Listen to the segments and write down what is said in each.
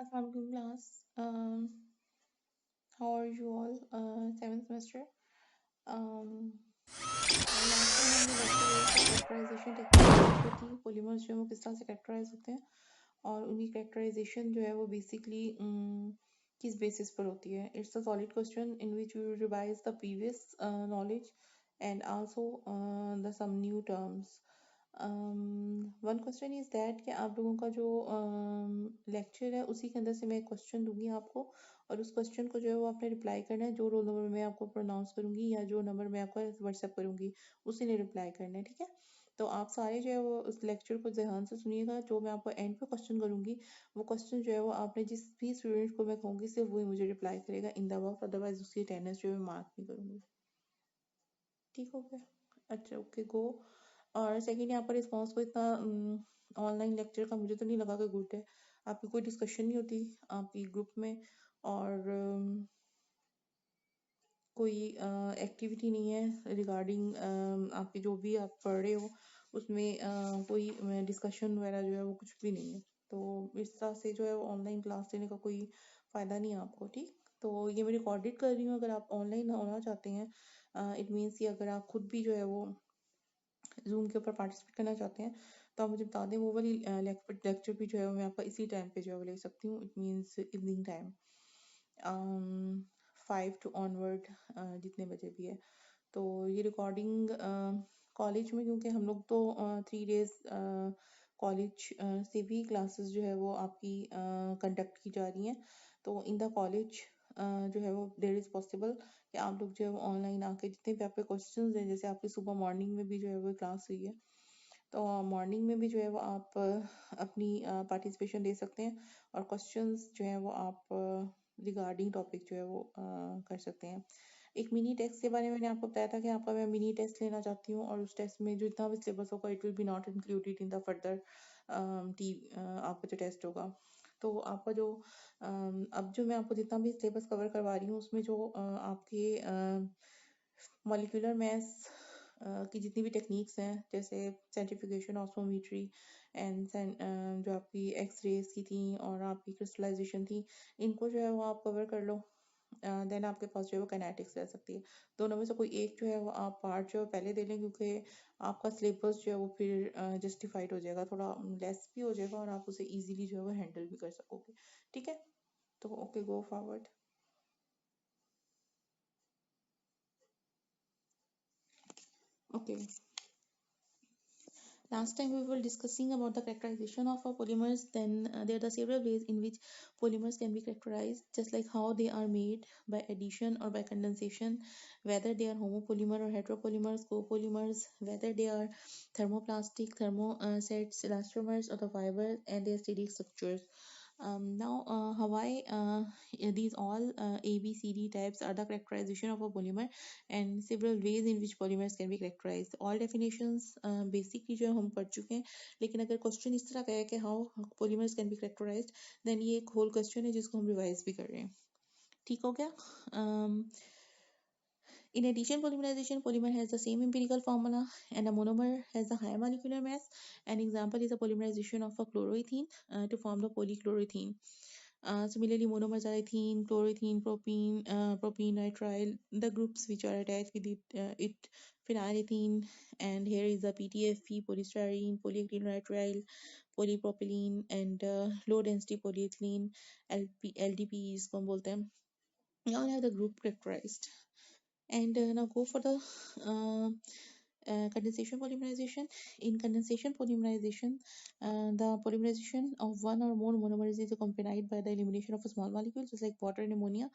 Assalamualaikum class. How are you all? Seventh semester. Last time हमने lecture characterisation technique जो थी polymers जो है वो किस तरह से कैरेक्टराइज होते हैं और उनकी कैरेक्टराइजेशन जो है वो बेसिकली किस बेसिस पर होती है. It's a solid question in which we revise the previous knowledge and also the some new terms. One question is that कि आप लोगों का जो लेक्चर है उसी के अंदर से मैं एक क्वेश्चन दूंगी आपको और उस क्वेश्चन को जो है वो आपने रिप्लाई करना है. जो रोल नंबर मैं आपको प्रोनाउंस करूंगी या जो नंबर मैं आपको व्हाट्सएप करूंगी उसी ने रिप्लाई करना है. ठीक है, तो आप सारे जो है वो उस लेक्चर को ध्यान से सुनिएगा. जो मैं आपको एंड पे क्वेश्चन करूंगी वो क्वेश्चन जो है वो आपने जिस भी स्टूडेंट को मैं कहूंगी सिर्फ वही मुझे रिप्लाई करेगा इन द बॉक्स, अदरवाइज उसकी अटेंडेंस जो है मैं मार्क नहीं करूंगी. ठीक हो गया? अच्छा, ओके, गो. और सेकंड, यहाँ पर रिस्पॉन्स को इतना ऑनलाइन लेक्चर का मुझे तो नहीं लगा कि गुड है. आपकी कोई डिस्कशन नहीं होती आपकी ग्रुप में और कोई एक्टिविटी नहीं है रिगार्डिंग आपके जो भी आप पढ़ रहे हो उसमें कोई डिस्कशन वगैरह जो है वो कुछ भी नहीं है. तो इस तरह से जो है वो ऑनलाइन क्लास लेने का कोई फ़ायदा नहीं है आपको. ठीक, तो ये मैं रिकॉर्डेड कर रही हूँ. अगर आप ऑनलाइन होना चाहते हैं इट मीन्स कि अगर आप खुद भी जो है वो जूम के ऊपर पार्टिसिपेट करना चाहते हैं तो आप मुझे बता दें. वो वाली लेक्चर भी जो है वो मैं आपका इसी टाइम पे जो है वो ले सकती हूँ. It means evening time 5 to onward जितने बजे भी है. तो ये रिकॉर्डिंग कॉलेज में, क्योंकि हम लोग तो 3 डेज कॉलेज से भी क्लासेस जो है वो आपकी कंडक्ट की जा रही हैं. तो इन द कॉलेज जो है वो देयर इज़ पॉसिबल कि आप लोग जो है वो ऑनलाइन आके जितने भी आपके क्वेश्चंस हैं, जैसे आपकी सुबह मॉर्निंग में भी जो है वो क्लास हुई है तो मॉर्निंग में भी जो है वो आप अपनी पार्टिसिपेशन दे सकते हैं और क्वेश्चंस जो है वो आप रिगार्डिंग टॉपिक जो है वो कर सकते हैं. एक मिनी टेस्ट के बारे में मैंने आपको बताया था कि आपका मैं मिनी टेस्ट लेना चाहती हूँ और उस टेस्ट में जो जितना भी सिलेबस होगा it will be not included in the further आपका जो टेस्ट होगा. तो आपका जो अब जो मैं आपको जितना भी सिलेबस कवर करवा रही हूँ उसमें जो आपके मॉलिक्यूलर मैथ्स की जितनी भी टेक्निक्स हैं जैसे सेंट्रीफ्यूगेशन, ऑस्मोमेट्री एंड जो आपकी एक्स रेज की थी और आपकी क्रिस्टलाइजेशन थी, इनको जो है वो आप कवर कर लो. देन आपके पास जो है वो काइनेटिक्स रह सकती है. दोनों में से कोई एक जो है वो आप पार्ट जो है पहले दे लें क्योंकि आपका सिलेबस जो है वो फिर जस्टिफाइड हो जाएगा, थोड़ा लेस भी हो जाएगा और आप उसे इजीली जो है वो हैंडल भी कर सकोगे. ठीक है, तो okay, go forward. Okay, last time we were discussing about the characterization of our polymers. Then there are several ways in which polymers can be characterized, just like how they are made by addition or by condensation, whether they are homopolymer or heteropolymers, copolymers, whether they are thermoplastic, thermosets, elastomers, or the fibers, and their steady structures. Now, these all A, B, C, D types are the characterization of a polymer and several ways in which polymers can be characterized. All definitions basically जो हम पढ़ चुके हैं, लेकिन अगर question इस तरह का है कि how polymers can be characterized, then ये एक whole question है जिसको हम रिवाइज भी कर रहे हैं. ठीक हो गया? In addition, polymerization, polymer has the same empirical formula and a monomer has a higher molecular mass. An example is a polymerization of a chloroethene to form the polychloroethene. Similarly, monomers are ethene, chloroethene, propene, nitrile, the groups which are attached with it phenylethene, and here is the PTFP, polystyrene, polyacrylonitrile, polypropylene, and low density polyethylene, LDPE इसको हम बोलते हैं. Now I have the group characterized. And now go for the condensation polymerization. In condensation polymerization, the polymerization of one or more monomers is accompanied by the elimination of a small molecule, just like water and ammonia,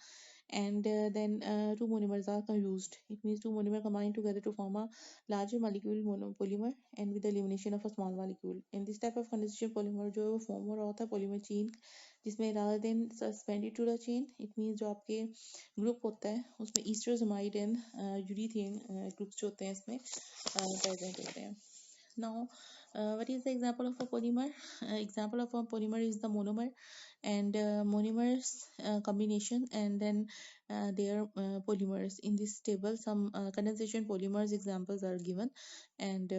and then two monomers are used. It means two monomers combine together to form a larger molecule monopolymer and with the elimination of a small molecule. In this type of condensation polymer जो है वो form हो रहा होता है polymer chain, जिसमें rather than suspended to the chain, it means जो आपके ग्रुप होता है उसमें ईस्टरोजमाइड एंड यूरीथेन ग्रुप्स जो होते हैं इसमें प्रेजेंट होते हैं. Now, what is the example of a polymer? Example of a polymer is the monomer and monomers combination and then their polymers. In this table, some condensation polymers examples are given and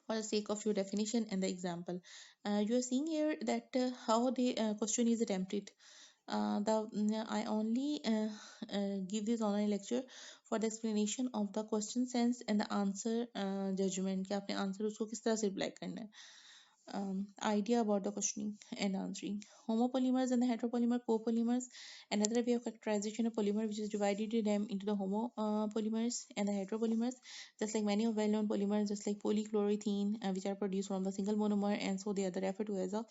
for the sake of your definition and the example. You are seeing here that how the question is attempted. I only give this online lecture for the explanation of the question sense and the answer judgment कि आपने answer उसको किस तरह से reply करना है. Idea about the questioning and answering. Homopolymers and the heteropolymer copolymers. Another way of characterization of polymer which is divided them into the homopolymers and the heteropolymers. Just like many of well-known polymers, just like polychloroethene, which are produced from the single monomer, and so they are referred to as a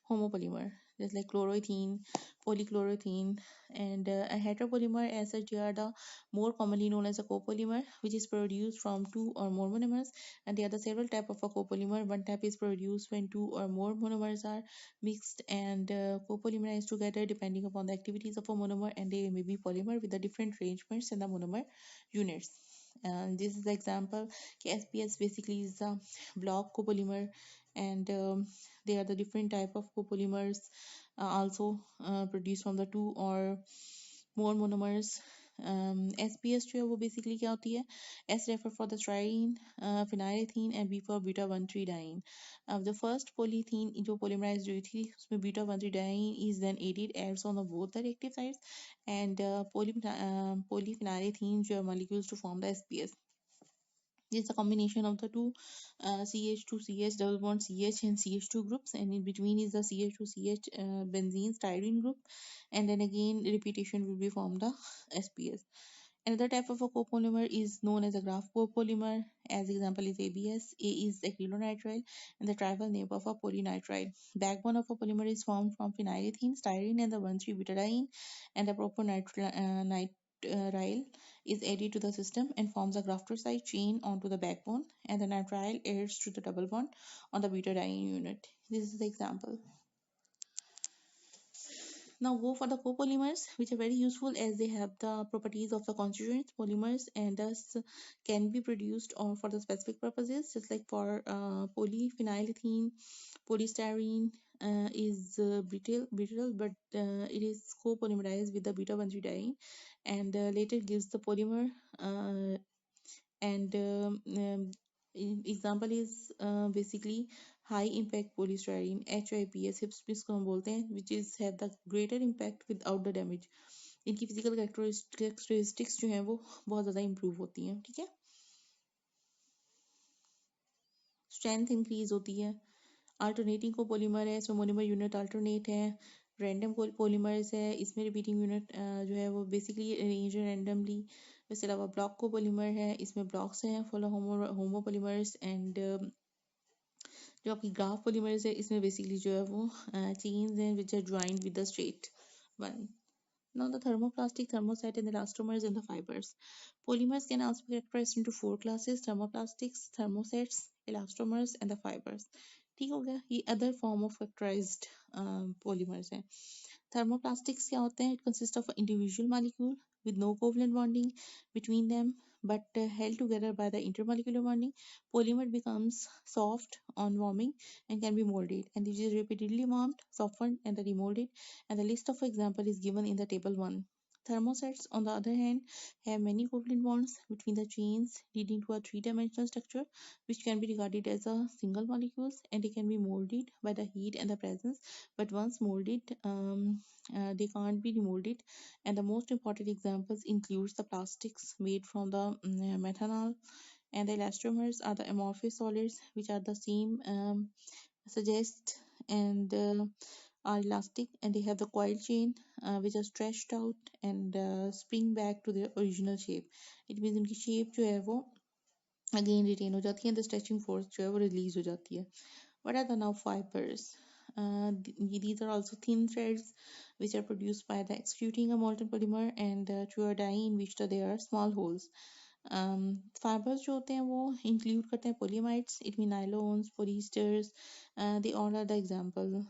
homopolymer. Just like chloroethene, polychloroethene, and a heteropolymer as such, they are the more commonly known as a copolymer, which is produced from two or more monomers, and there are the several type of a copolymer. One type is produced when two or more monomers are mixed and copolymerized together depending upon the activities of a monomer, and they may be polymer with the different arrangements in the monomer units. And this is the example. SPS basically is a block copolymer, and they are the different type of copolymers also produced from the two or more monomers. SPS जो है वो basically क्या होती है? S refer for the styrene, phenylethyne, and B for beta 1,3-diene. The first polyethene जो polymerized हुई थी उसमें beta 1,3-diene is then added adds on the both the reactive sides, and polyphenylethene जो molecules to form the SPS. It's a combination of the two CH2CH double bond CH and CH2 groups, and in between is the CH2CH benzene styrene group, and then again repetition will be formed the SPS. Another type of a copolymer is known as a graph copolymer. As example is ABS. A is acrylonitrile and the tribal name of a polynitrile. Backbone of a polymer is formed from phenylethene, styrene, and the 1,3-butadiene, and the propionitrile is added to the system and forms a grafter-side chain onto the backbone, and the nitrile adds to the double bond on the butadiene unit. This is the example. Now go for the copolymers, which are very useful as they have the properties of the constituent polymers and thus can be produced or for the specific purposes, just like for polyphenylethene, polystyrene is brittle, but it is copolymerized with the beta-1,3-diene, and later gives the polymer. And example is basically high impact polystyrene HIPS हिप्स भी इसको हम बोलते हैं, which is have the greater impact without the damage. इनकी physical characteristics जो हैं वो बहुत ज़्यादा इम्प्रूव होती हैं. ठीक है, स्ट्रेंथ इंक्रीज होती है. अल्टरनेटिंग को पोलीमर है, इसमें मोनोमर यूनिट अल्टरनेट है. रैंडम पोलीमर्स है, इसमें रिपीटिंग यूनिट जो है वो बेसिकली अरेंज रैंडमली. इसके अलावा ब्लॉक को पोलीमर है, इसमें ब्लॉक्स हैं फॉर होमो पोलीमर्स, एंड जो आपकी ग्राफ पोलीमर्स है इसमें बेसिकली जो है वो चेन्स हैं which are joined with the straight one. Now the thermoplastic, thermoset, and the elastomers and the fibers. Polymers can also be categorized into four classes: thermoplastics, thermosets, elastomers, and the fibers. ठीक हो गया, ये other form of characterized polymers हैं. Thermoplastics क्या होते हैं? It consists of an individual molecule with no covalent bonding between them, but held together by the intermolecular bonding. Polymer becomes soft on warming and can be molded, and it is repeatedly warmed, softened, and then remolded. And the list of example is given in the table 1. Thermosets, on the other hand, have many covalent bonds between the chains, leading to a three-dimensional structure, which can be regarded as a single molecules, and they can be molded by the heat and the presence. But once molded, they can't be remolded. And the most important examples includes the plastics made from the methanol, and the elastomers are the amorphous solids, which are the same suggest and are elastic, and they have the coil chain which are stretched out and spring back to their original shape. It means उनकी shape जो है वो again retain हो जाती है, and the stretching force जो है वो release हो जाती है. What are the now fibers? These are also thin threads which are produced by the extruding a molten polymer, and through a die in which there are small holes. Fibers जो होते हैं वो include करते हैं polyamides, it means nylons, polyesters, they all are the example.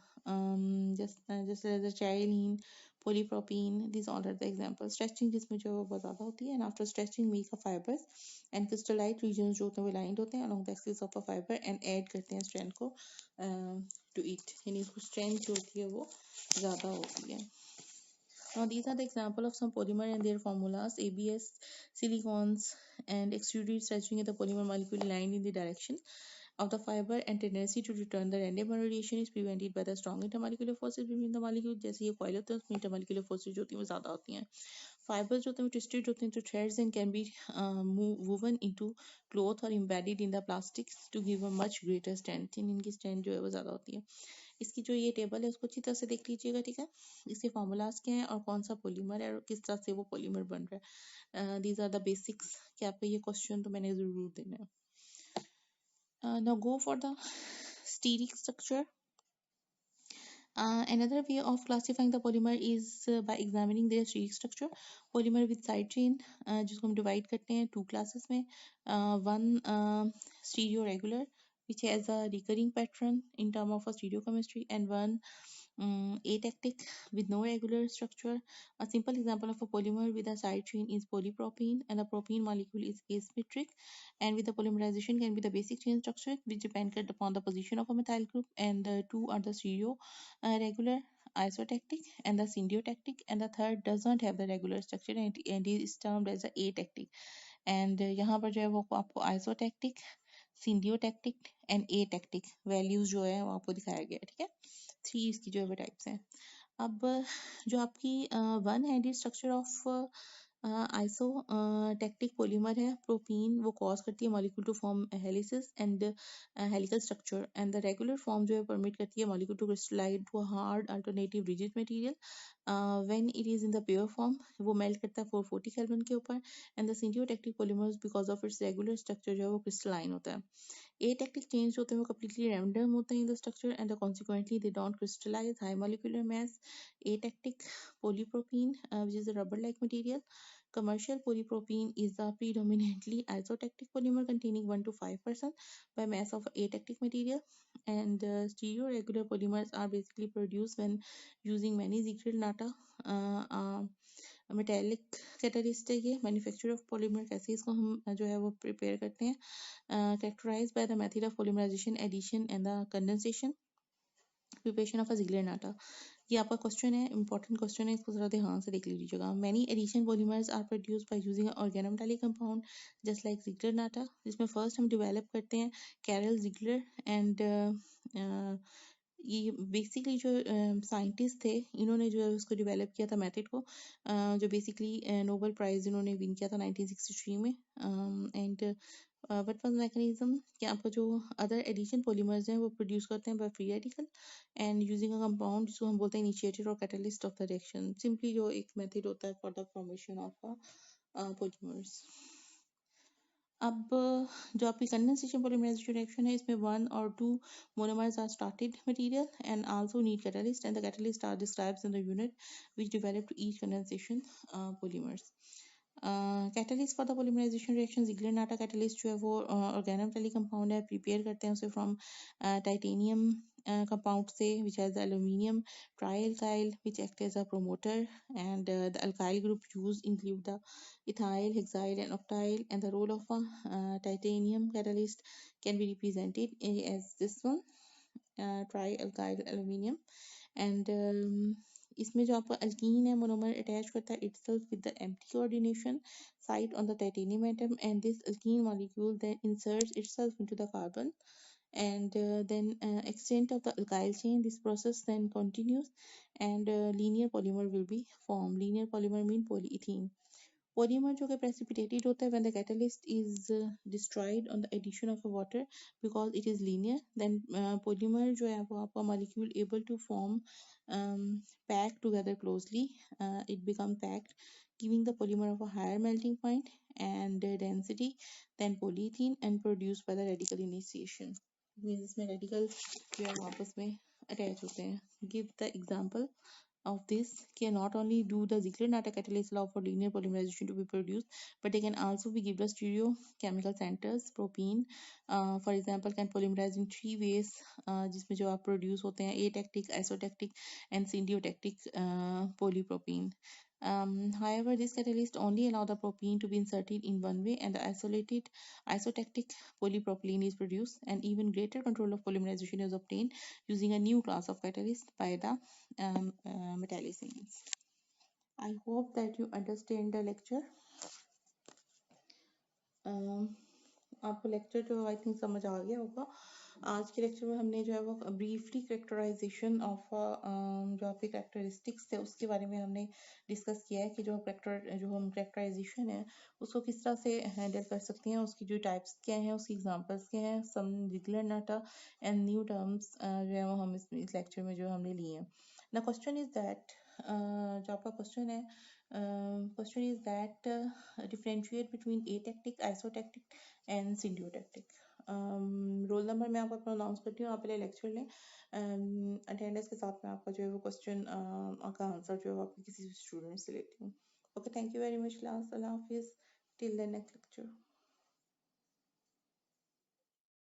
Just as a styrene, polypropylene, these all are the examples. Stretching जिसमें जो है वो बहुत ज़्यादा होती है, and after stretching make a fibers, and crystallite regions जो होते हैं वो lined होते हैं along the axis of a fiber and add करते हैं strength को to it, यानी उसको strength जो होती है वो ज़्यादा होती है. Now these are the example of some polymer and their formulas: ABS, silicones, and extruded stretching at the polymer molecule aligned in the direction. of the fiber and tendency to return the random radiation is prevented by the strong intermolecular forces between the molecules. जैसे ये coil होता है उसमें intermolecular forces जो होती हैं वो ज़्यादा होती हैं. Fibers जो होते हैं वो twisted होते हैं to threads and can be woven into cloth or embedded in the plastics to give a much greater strength. इनकी strength जो है वो ज़्यादा होती है. इसकी जो ये टेबल है उसको अच्छी तरह से देख लीजिएगा, ठीक है. इसके फॉर्मूलाज क्या हैं और कौन सा पॉलीमर है और किस तरह से वो पॉलीमर बन रहा है. दीज आर द बेसिक्स कि आपका ये क्वेश्चन तो मैंने ज़रूर देना है. Now go for the steric structure. Another way of classifying the polymer is by examining their steric structure. Polymer with side chain जिसको हम divide करते हैं two classes में. One stereoregular which has a recurring pattern in term of a stereochemistry, and one atactic with no regular structure. A simple example of a polymer with a side chain is polypropene, and the propene molecule is asymmetric, and with the polymerization can be the basic chain structure which depends upon the position of a methyl group, and the two are the stereo regular, isotactic, and the syndiotactic, and the third does not have the regular structure and is termed as the atactic. And यहाँ पर जो है वो आपको isotactic, syndiotactic and atactic values जो है वो आपको दिखाया गया है, ठीक है. 3 इसकी जो है वो टाइप्स हैं. अब जो आपकी one handed structure of isotactic polymer है प्रोपीन, वो कॉज करती है molecule to form helices and helical structure, and the regular form जो है परमिट करती है molecule to crystallise to hard alternative rigid material. When it is in the pure form वो melt करता है 440 केल्विन के ऊपर, and the syndiotactic polymers because of its regular structure जो है वो क्रिस्टलाइन होता है. Atactic chains होते हैं वो completely random होते हैं in the structure and consequently they don't crystallize high molecular mass. Atactic polypropene which is a rubber-like material. Commercial polypropene is a predominantly isotactic polymer containing 1 to 5% by mass of atactic material, and stereoregular polymers are basically produced when using many Ziegler-Natta metallic catalyst है. ये manufacture of polymer कैसे इसको हम जो है वो prepare करते हैं. Characterized by the method of polymerization, addition and the condensation. Preparation of a Ziegler-Natta. ये आपका क्वेश्चन है, इंपॉर्टेंट क्वेश्चन है, इसको जरा ध्यान से देख लीजिएगा. Many addition polymers are produced by using an organometallic compound just like Ziegler-Natta, जिसमें फर्स्ट हम डेवलप करते हैं कैरल जिगलर, एंड ये बेसिकली जो साइंटिस्ट थे इन्होंने जो है उसको डेवलप किया था मेथड को, जो बेसिकली नोबेल प्राइज इन्होंने विन किया था 1963 में. एंड व्हाट वाज मैकेनिज्म कि आपका जो अदर एडिशन पॉलीमर्स हैं वो प्रोड्यूस करते हैं by free radical and using a compound जिसको हम बोलते हैं इनिशिएटर और catalyst of the reaction. Simply जो एक मेथड होता है for the formation of polymers. अब जो आपकी कंडेंसेशन पॉलीमराइजेशन रिएक्शन है इसमें 1 or 2 monomers are started material and also need catalyst, and the catalyst are described in the unit which develop to each condensation polymers. Catalyst for the polymerisation reaction Ziegler-Natta catalyst जो है वो organometallic compound है. Prepare करते हैं उसे from titanium compound से which has the aluminium trialkyl which act as a promoter, and the alkyl group used include the ethyl, hexyl and octyl, and the role of a titanium catalyst can be represented as this one, trialkyl aluminium. And इसमें जो आपका alkyne है monomer attach करता है itself with the empty coordination site on the titanium atom, and this alkene molecule then inserts itself into the carbon, and then extent of the alkyl chain. This process then continues, and linear polymer will be formed. Linear polymer mean polyethene. Polymer जो कि precipitated होता है when the catalyst is destroyed on the addition of a water because it is linear, then polymer जो है वो आपका molecule able to form pack together closely. It become packed giving the polymer of a higher melting point and density than polyethene and produced by the radical initiation. Means इसमें radical जो है वो आपस में attach होते हैं. Give the example of this can not only do the Ziegler-Natta catalyst allow for linear polymerization to be produced, but they can also be give the stereochemical centers. Propene, for example, can polymerize in 3 ways, जिसमें जो आप produce होते हैं atactic, isotactic, and synthiotactic polypropene. However, this catalyst only allow the propene to be inserted in one way, and the isolated isotactic polypropylene is produced, and even greater control of polymerization is obtained using a new class of catalyst by the metallicenes. I hope that you understand the lecture. Um, आपको lecture जो I think समझ आ गया होगा। आज के lecture में हमने जो है वो ब्रीफली कैरेक्टराइजेशन ऑफ जो आपके कैरेक्टरिस्टिक्स थे उसके बारे में हमने डिस्कस किया है कि जो हम कैरेक्टराइजेशन है उसको किस तरह से हैंडल कर सकते हैं, उसकी जो टाइप्स क्या हैं, उसकी एग्जांपल्स क्या हैं, some regular data and new terms जो है वो हम इस लेक्चर में जो हमने लिए हैं। ना क्वेश्चन इज दैट जो आपका क्वेश्चन है, question is that differentiate between atactic, isotactic and syndiotactic. Roll number मैं आपको अनाउंस करती हूँ, आप पहले लेक्चर लें। अटेंडेंस के साथ में आपका जो है वो क्वेश्चन का आंसर जो है वो आपके किसी स्टूडेंट से लेती हूँ। Okay, thank you very much class, Allah Hafiz, till the next lecture.